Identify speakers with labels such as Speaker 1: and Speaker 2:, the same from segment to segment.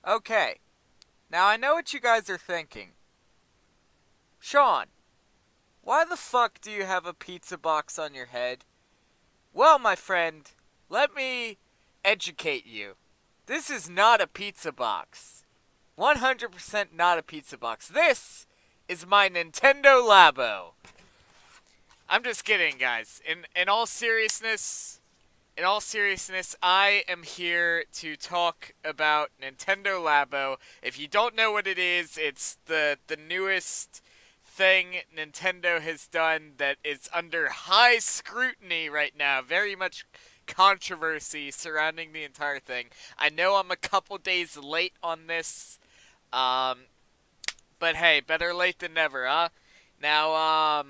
Speaker 1: Okay, now I know what you guys are thinking. Sean, why the fuck do you have a pizza box on your head? Well, my friend, let me educate you. This is not a pizza box. 100% not a pizza box. This is my Nintendo Labo. I'm just kidding, guys. In all seriousness, I am here to talk about Nintendo Labo. If you don't know what it is, it's the newest thing Nintendo has done that is under high scrutiny right now. Very much controversy surrounding the entire thing. I know I'm a couple days late on this, um, but hey, better late than never, huh? Now,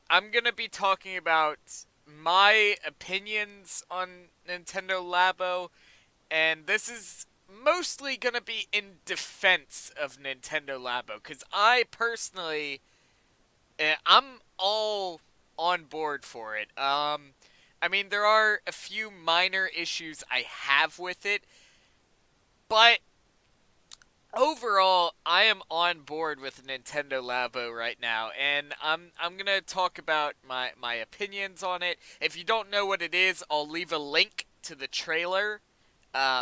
Speaker 1: I'm gonna be talking about my opinions on Nintendo Labo, and this is mostly gonna be in defense of Nintendo Labo, because I personally, I'm all on board for it. I mean, there are a few minor issues I have with it, but overall, I am on board with Nintendo Labo right now, and I'm gonna talk about my opinions on it. If you don't know what it is, I'll leave a link to the trailer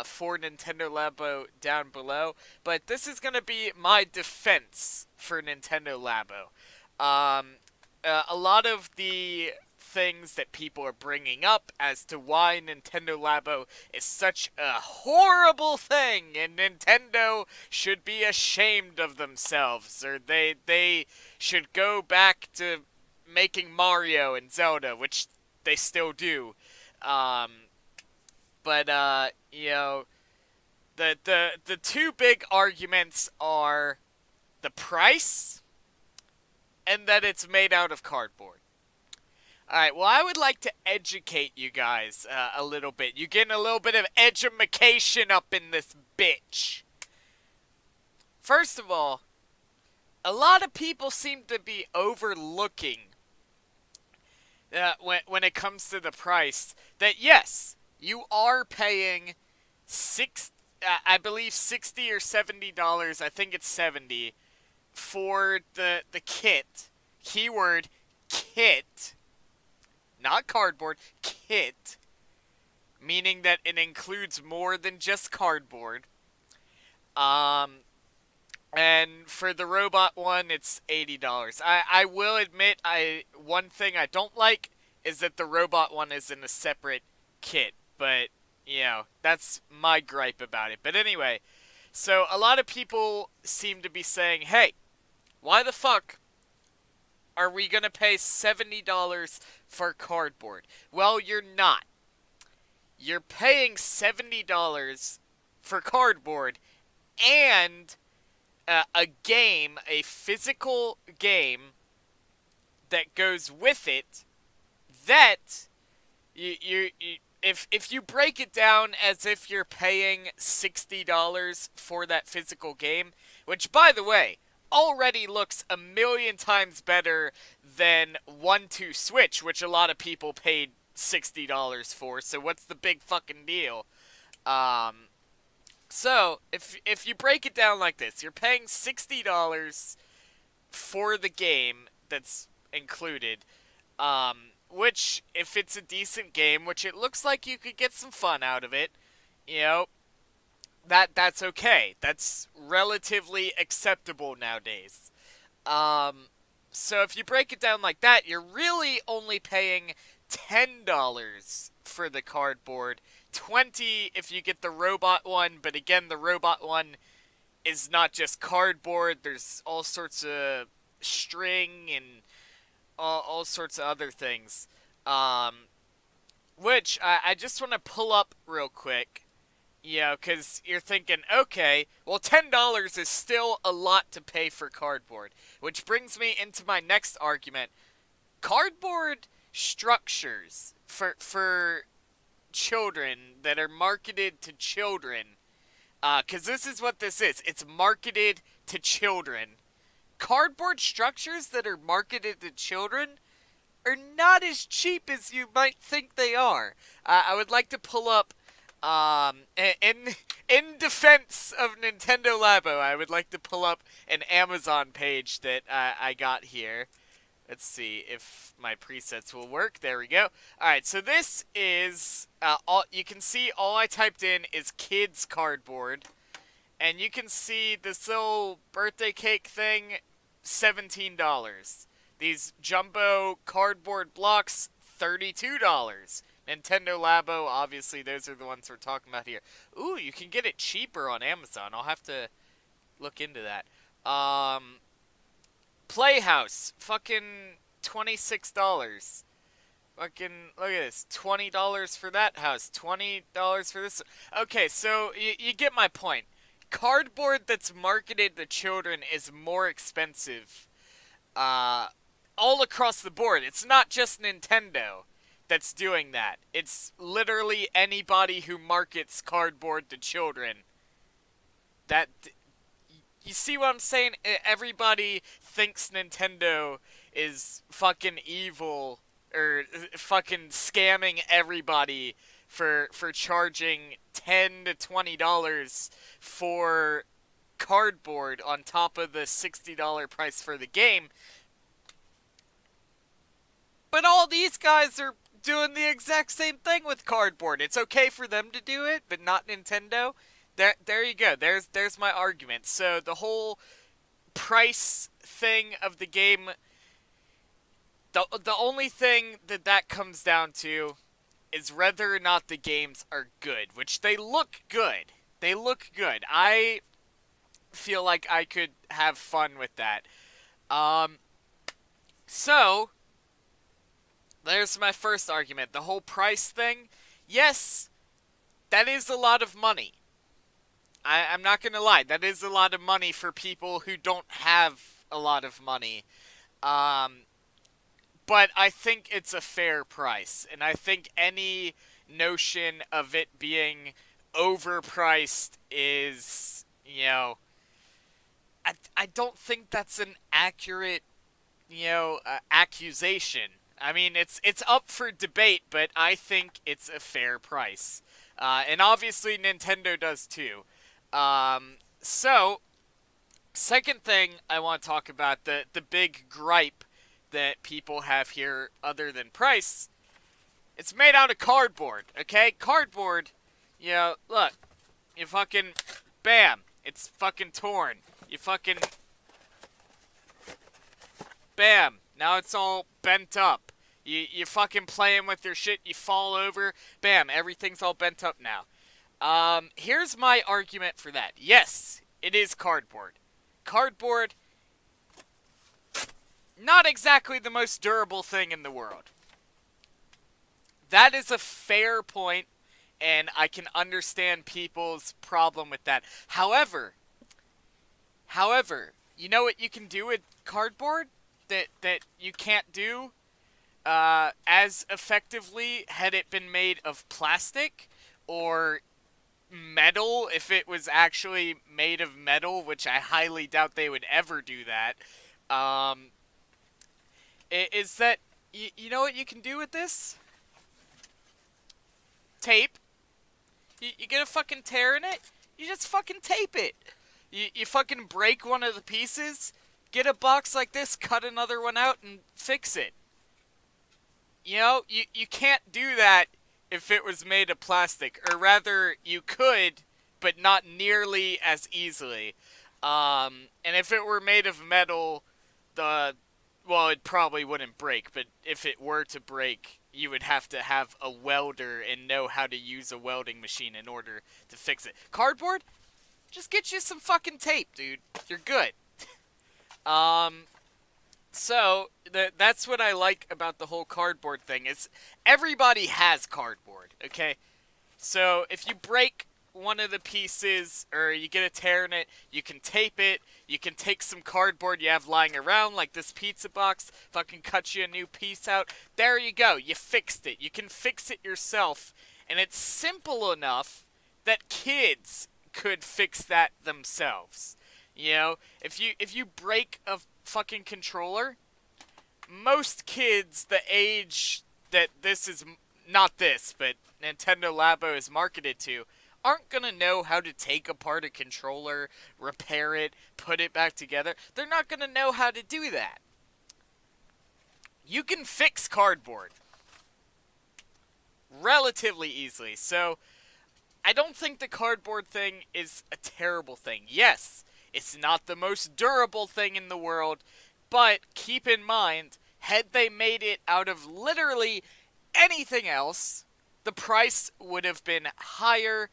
Speaker 1: for Nintendo Labo down below. But this is gonna be my defense for Nintendo Labo. Um, a lot of the things that people are bringing up as to why Nintendo Labo is such a horrible thing and Nintendo should be ashamed of themselves, or they should go back to making Mario and Zelda, which they still do. Um, but the two big arguments are the price and that it's made out of cardboard. Alright, well, I would like to educate you guys a little bit. You're getting a little bit of edumacation up in this bitch. First of all, a lot of people seem to be overlooking when it comes to the price that, yes, you are paying I believe $60 or $70, I think it's 70 for the kit. Keyword kit, not cardboard, kit, meaning that it includes more than just cardboard. Um, and for the robot one, it's $80. I will admit, one thing I don't like is that the robot one is in a separate kit, but that's my gripe about it. But anyway, so a lot of people seem to be saying, "Hey, why the fuck are we gonna pay $70 for cardboard?" Well, you're not. You're paying $70 for cardboard and a game, a physical game that goes with it. That if you break it down as if you're paying $60 for that physical game, which, by the way, already looks a million times better than 1-2 Switch, which a lot of people paid $60 for. So what's the big fucking deal? So if you break it down like this, you're paying $60 for the game that's included. Which, if it's a decent game, which it looks like you could get some fun out of it, you know, that's okay. That's relatively acceptable nowadays. Um, so if you break it down like that, you're really only paying $10 for the cardboard, 20 if you get the robot one, but again, the robot one is not just cardboard. There's all sorts of string and all sorts of other things. Um, which I just want to pull up real quick. Because you're thinking, okay, well, $10 is still a lot to pay for cardboard. Which brings me into my next argument. Cardboard structures for children that are marketed to children, because this is what this is. It's marketed to children. Cardboard structures that are marketed to children are not as cheap as you might think they are. I would like to pull up, and In defense of Nintendo Labo, I would like to pull up an Amazon page that I got here. Let's see if my presets will work. There we go. Alright, so this is, all you can see all I typed in is kids cardboard. And you can see this little birthday cake thing, $17. These jumbo cardboard blocks, $32. Nintendo Labo, obviously those are the ones we're talking about here. Ooh, you can get it cheaper on Amazon. I'll have to look into that. Playhouse, fucking $26. Fucking, look at this, $20 for that house, $20 for this. Okay, so you get my point. Cardboard that's marketed to children is more expensive all across the board. It's not just Nintendo that's doing that. It's literally anybody who markets cardboard to children. That, you see what I'm saying? Everybody thinks Nintendo is fucking evil or fucking scamming everybody for charging $10 to $20 for cardboard on top of the $60 price for the game. But all these guys are doing the exact same thing with cardboard. It's okay for them to do it, but not Nintendo. There you go. There's my argument. So the whole price thing of the game, the only thing that comes down to is whether or not the games are good, which they look good. They look good. I feel like I could have fun with that. So there's my first argument. The whole price thing, yes, that is a lot of money. I'm not gonna lie, that is a lot of money for people who don't have a lot of money. But I think it's a fair price, and I think any notion of it being overpriced is, I don't think that's an accurate, accusation. I mean, it's up for debate, but I think it's a fair price. And obviously Nintendo does too. So, second thing I want to talk about, the big gripe that people have here other than price, it's made out of cardboard, okay? Cardboard, look, you fucking, bam, it's fucking torn. You fucking, bam, now it's all bent up. You fucking playing with your shit, you fall over, bam, everything's all bent up now. Here's my argument for that. Yes, it is cardboard. Cardboard, not exactly the most durable thing in the world. That is a fair point, and I can understand people's problem with that. However, you know what you can do with cardboard that you can't do as effectively had it been made of plastic or metal, if it was actually made of metal, which I highly doubt they would ever do that. Is that, you know what you can do with this? Tape. You get a fucking tear in it, you just fucking tape it. You fucking break one of the pieces, get a box like this, cut another one out, and fix it. You can't do that if it was made of plastic. Or rather, you could, but not nearly as easily. And if it were made of metal, it probably wouldn't break, but if it were to break, you would have to have a welder and know how to use a welding machine in order to fix it. Cardboard? Just get you some fucking tape, dude. You're good. So, that's what I like about the whole cardboard thing, is everybody has cardboard, okay? So, if you break one of the pieces, or you get a tear in it, you can tape it, you can take some cardboard you have lying around, like this pizza box, fucking cut you a new piece out, there you go, you fixed it, you can fix it yourself, and it's simple enough that kids could fix that themselves. If you break a fucking controller, most kids the age that this is, not this, but Nintendo Labo is marketed to, aren't gonna know how to take apart a controller, repair it, put it back together. They're not gonna know how to do that. You can fix cardboard relatively easily, so I don't think the cardboard thing is a terrible thing. Yes, it's not the most durable thing in the world, but keep in mind, had they made it out of literally anything else, the price would have been higher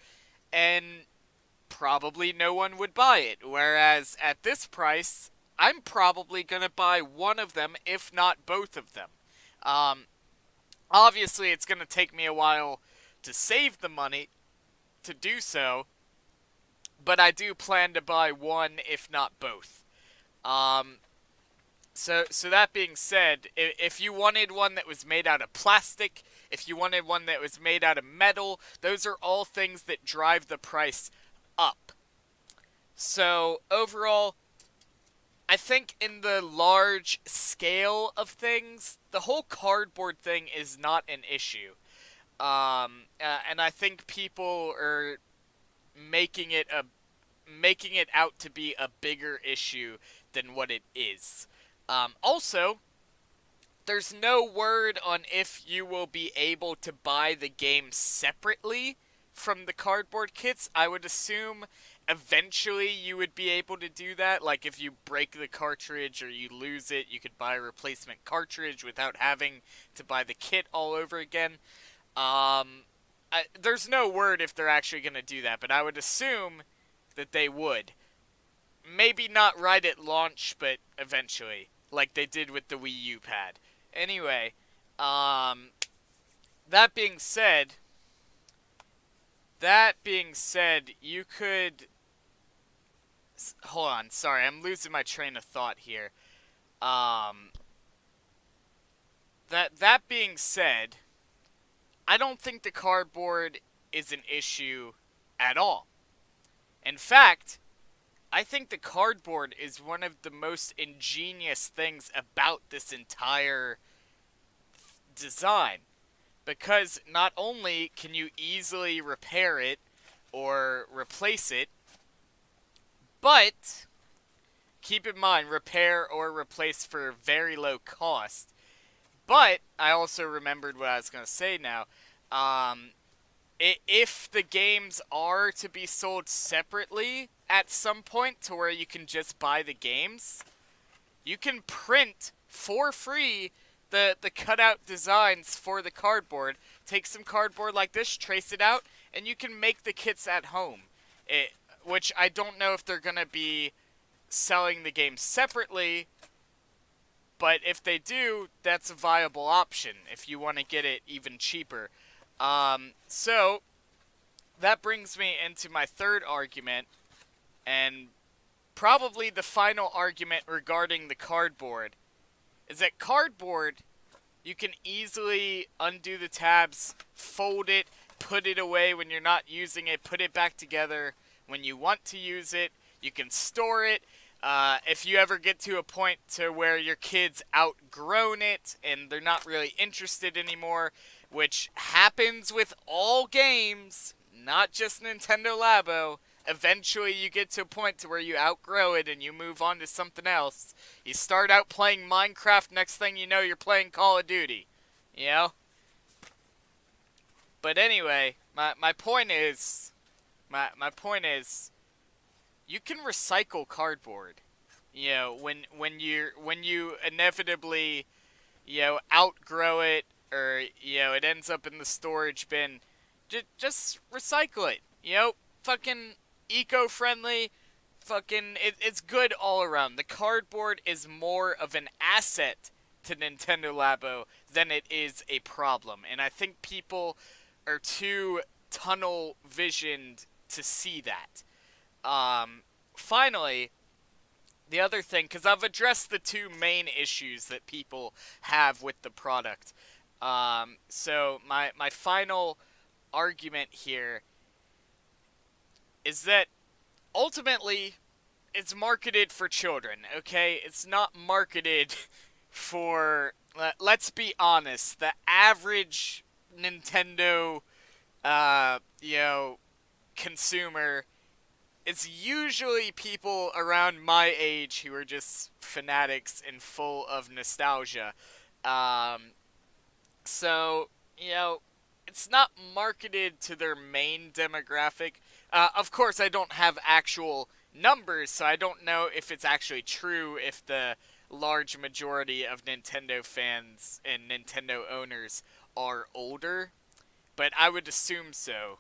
Speaker 1: and probably no one would buy it. Whereas at this price, I'm probably going to buy one of them, if not both of them. Um, Obviously, it's going to take me a while to save the money to do so, but I do plan to buy one, if not both. Um, so that being said, if you wanted one that was made out of plastic, if you wanted one that was made out of metal, those are all things that drive the price up. So overall, I think in the large scale of things, the whole cardboard thing is not an issue. And I think people are making it a making it out to be a bigger issue than what it is. Also, there's no word on if you will be able to buy the game separately from the cardboard kits. I would assume eventually you would be able to do that. Like if you break the cartridge or you lose it, you could buy a replacement cartridge without having to buy the kit all over again. There's no word if they're actually going to do that, but I would assume that they would. Maybe not right at launch, but eventually, like they did with the Wii U pad. Anyway, that being said, you could... Hold on, sorry, I'm losing my train of thought here. That being said, I don't think the cardboard is an issue at all. In fact, I think the cardboard is one of the most ingenious things about this entire design. Because not only can you easily repair it or replace it, but keep in mind, repair or replace for very low cost. But I also remembered what I was going to say now. If the games are to be sold separately at some point to where you can just buy the games, you can print for free the cutout designs for the cardboard. Take some cardboard like this, trace it out, and you can make the kits at home. Which I don't know if they're going to be selling the game separately, but if they do, that's a viable option if you want to get it even cheaper. So, that brings me into my third argument, and probably the final argument regarding the cardboard, is that cardboard, you can easily undo the tabs, fold it, put it away when you're not using it, put it back together when you want to use it. You can store it. If you ever get to a point to where your kid's outgrown it and they're not really interested anymore, which happens with all games, not just Nintendo Labo. Eventually you get to a point to where you outgrow it and you move on to something else. You start out playing Minecraft, next thing you know you're playing Call of Duty. You know? But anyway, my point is, you can recycle cardboard. You know, when you inevitably, outgrow it, or, it ends up in the storage bin, just recycle it. Fucking eco-friendly, it's good all around. The cardboard is more of an asset to Nintendo Labo than it is a problem. And I think people are too tunnel visioned to see that. Finally, the other thing, because I've addressed the two main issues that people have with the product. So my final argument here is that ultimately it's marketed for children, okay? It's not marketed for, let's be honest, the average Nintendo, consumer is usually people around my age who are just fanatics and full of nostalgia. Um, so, you know, it's not marketed to their main demographic. Of course, I don't have actual numbers, so I don't know if it's actually true if the large majority of Nintendo fans and Nintendo owners are older, but I would assume so.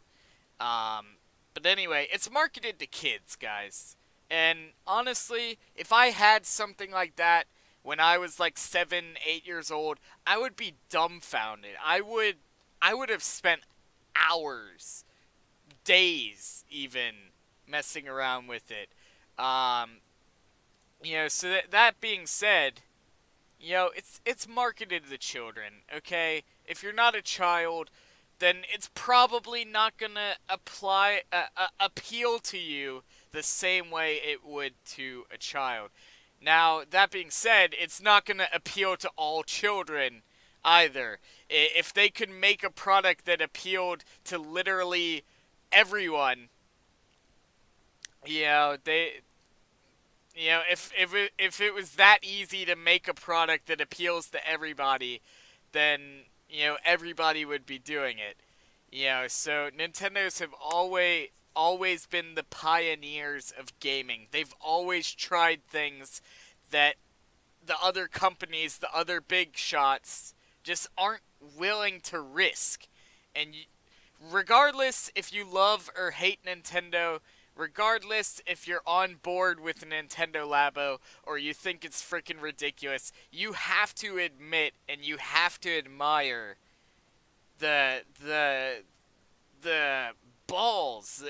Speaker 1: Um, but anyway, it's marketed to kids, guys. And honestly, if I had something like that when I was like 7, 8 years old, I would be dumbfounded. I would have spent hours, days even, messing around with it. Um, so that being said, it's marketed to children, okay? If you're not a child, then it's probably not gonna appeal to you the same way it would to a child. Now, that being said, it's not gonna appeal to all children either. If they could make a product that appealed to literally everyone, you know, they if it was that easy to make a product that appeals to everybody, then everybody would be doing it. So Nintendo's have always been the pioneers of gaming. They've always tried things that the other companies, the other big shots, just aren't willing to risk. And regardless if you love or hate Nintendo, regardless if you're on board with Nintendo Labo or you think it's freaking ridiculous, you have to admit and you have to admire the the the balls,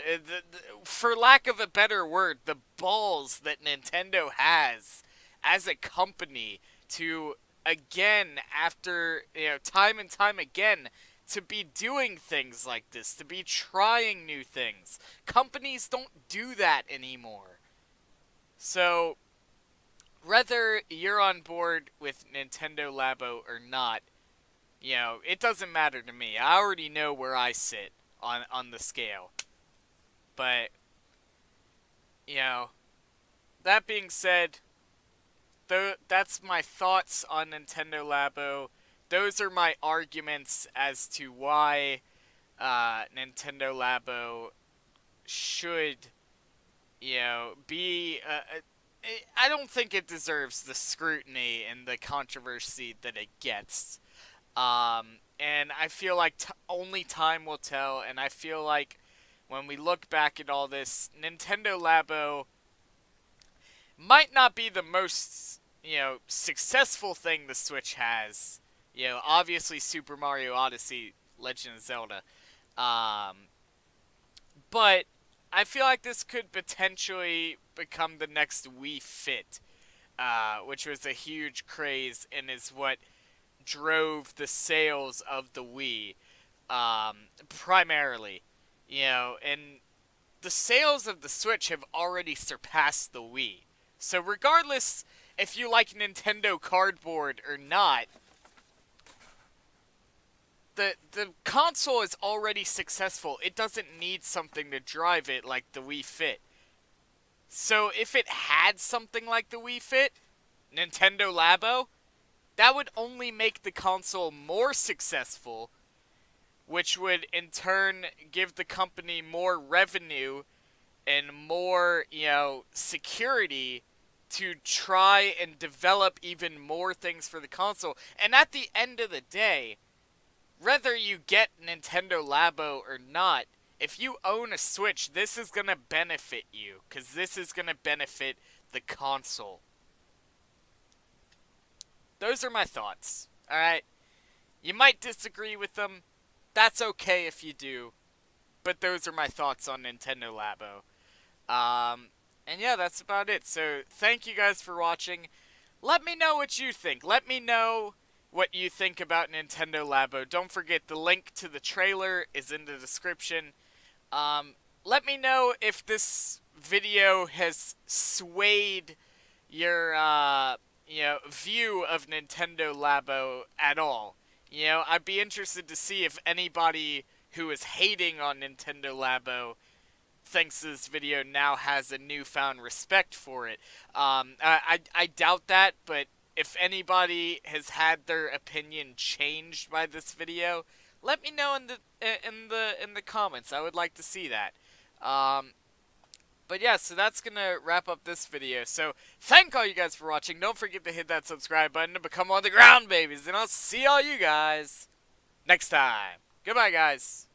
Speaker 1: for lack of a better word, the balls that Nintendo has as a company to, again, after time and time again, to be doing things like this, to be trying new things. Companies don't do that anymore. So, whether you're on board with Nintendo Labo or not, it doesn't matter to me. I already know where I sit on the scale. But, that being said, that's my thoughts on Nintendo Labo. Those are my arguments as to why Nintendo Labo should, be. I don't think it deserves the scrutiny and the controversy that it gets. And I feel like only time will tell, and I feel like when we look back at all this, Nintendo Labo might not be the most, successful thing the Switch has. Obviously Super Mario Odyssey, Legend of Zelda. But I feel like this could potentially become the next Wii Fit, which was a huge craze and is what drove the sales of the Wii, primarily. And the sales of the Switch have already surpassed the Wii. So regardless if you like Nintendo Cardboard or not, the console is already successful. It doesn't need something to drive it like the Wii Fit. So if it had something like the Wii Fit, Nintendo Labo, that would only make the console more successful, which would in turn give the company more revenue and more, security to try and develop even more things for the console. And at the end of the day, whether you get Nintendo Labo or not, if you own a Switch, this is going to benefit you, because this is going to benefit the console. Those are my thoughts, alright? You might disagree with them. That's okay if you do. But those are my thoughts on Nintendo Labo. And yeah, that's about it. So, thank you guys for watching. Let me know what you think. Let me know what you think about Nintendo Labo. Don't forget, the link to the trailer is in the description. Let me know if this video has swayed your, view of Nintendo Labo at all. I'd be interested to see if anybody who is hating on Nintendo Labo thanks to this video, now has a newfound respect for it. I doubt that, but if anybody has had their opinion changed by this video, let me know in the comments. I would like to see that. But yeah, so that's gonna wrap up this video. So thank all you guys for watching. Don't forget to hit that subscribe button to become one of the ground babies, and I'll see all you guys next time. Goodbye, guys.